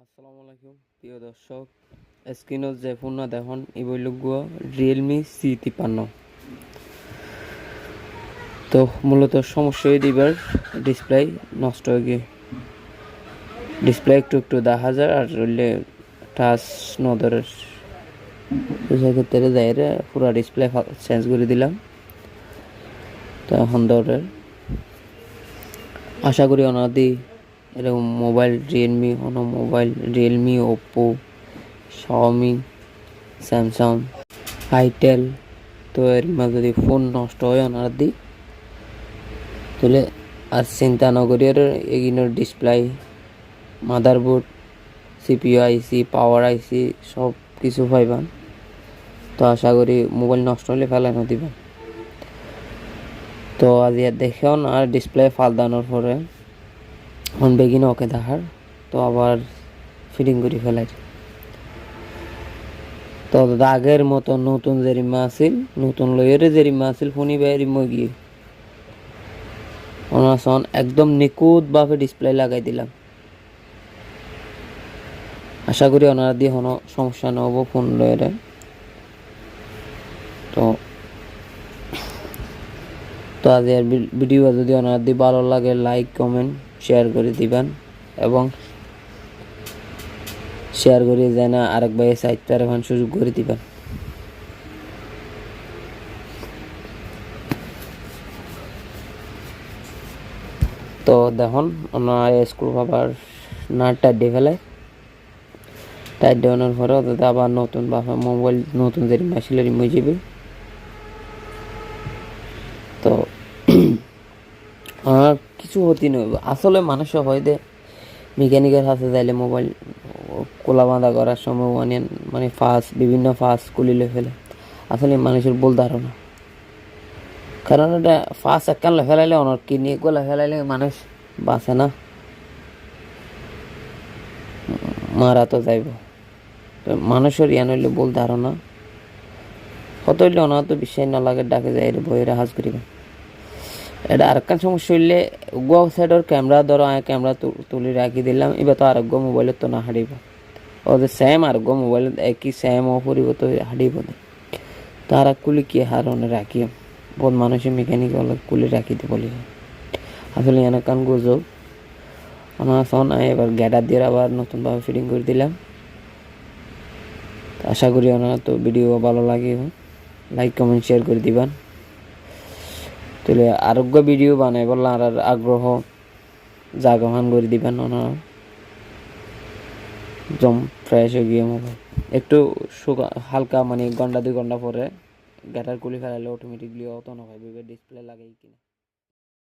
আসসালামু আলাইকুম প্রিয় দর্শক, স্ক্রিনত যে ফোন না দেখুন এই বইল রিয়েলমি C53। তো মূলত সমস্যা হয়ে দিবার ডিসপ্লে নষ্ট হয়ে গিয়ে ডিসপ্লে একটু একটু দেখা যায় আর রইলে টাচ নদরের সেক্ষেত্রে যাই পুরো ডিসপ্লে চেঞ্জ করে দিলাম। তো এখন দরের আশা করি অনাদি এরকম mobile Realme Oppo Xiaomi Samsung itel তো এর মাঝে যদি ফোন নষ্ট হয় ওনার দি তাহলে আর চিন্তা নকরি আর এগিনোর ডিসপ্লে মাদারবোর্ড সিপিইউ আইসি পাওয়ার আইসি সব কিছু পাইবান। তো আশা করি মোবাইল নষ্ট হলে ফেলানো দিবেন। তো আজ দেখেও আর ডিসপ্লে ফালদানোর পরে এখন বেগিন ওকে দেখার তো আবার ফিটিং করে ফেলাই। তো আগের মতো নতুন যে রিমা আছিল নতুন লইয়ের যে রিমা আছিল ফোনি বাই রিমো গিয়ে অনাসন একদম নিখুঁত ভাবে ডিসপ্লে লাগাই দিলাম। আশা করি ওনারা দিয়ে কোনো সমস্যা না হবো ফোন লইয়ের। তো তো আজ এর ভিডিও যদি ওনারা দিয়ে ভালো লাগে লাইক কমেন্ট শেয়ার করে দিবেন এবং শেয়ার করে যেন আরেক ভাই সাইটটার এখন সুযোগ করে দিবেন। তো দেখুন ওনার স্ক্রু আবার নাটটা দিয়ে ফেলে টাইট দেওয়ানোর পরে ওদের আবার নতুন বাপা মোবাইল নতুন যে মেশিন রিমুভ যাবে। তো আর কিছু হতি নইব আসলে মানুষ হয়তো মেকানিকের হাতে যাইলে মোবাইল কোলা বাঁধা করার সময় মানে বিভিন্ন ফাঁস কুলিলে ফেলে আসলে মানুষের ভুল ধারণা। কারণ এটা ফাঁস একখানলে ফেলাইলে অনেক কিডনি গোলা ফেলাইলে মানুষ বাঁচে না, মারা তো যাইব। মানুষের ইয়ান হইলে ভুল ধারণা কত হইলে ওনার তো বিশ্বাস না লাগে ডাকে যাই বইয়েরা হাজ করিবে। এটা আরেকখান সমস্যা হইলে গো সাইডের ক্যামেরা ধরো ক্যামেরা তুলে রাখি দিলাম এবার তো আরোগ্য মোবাইলের তো না হারিব ওদের সেম আরোগ্য মোবাইল একই সেম অপরিব তো হারিব না। তারা কুলি কি হারনে রাখি বহুত মানুষের মেকানিক কুলি রাখি দিয়ে বলি আসলে এনাকান গুজব ওনার সন এবার গ্যাডার দিয়ে আবার নতুনভাবে ফিটিং করে দিলাম। আশা করি ওনার তো ভিডিও ভালো লাগে লাইক কমেন্ট শেয়ার করে দিবেন। তাহলে আরোগ্য ভিডিও বানাই বললে আর আগ্রহ জাগমান করে দিবেন। ওনারা জম ফ্রেশ হয়ে গিয়ে মোবাইল একটু হালকা মানে ঘন্টা 2 ঘন্টা পরে গ্যাটার কুলি ফেলাইলে অটোমেটিকলি অত না হয় ডিসপ্লে লাগাই কিনা।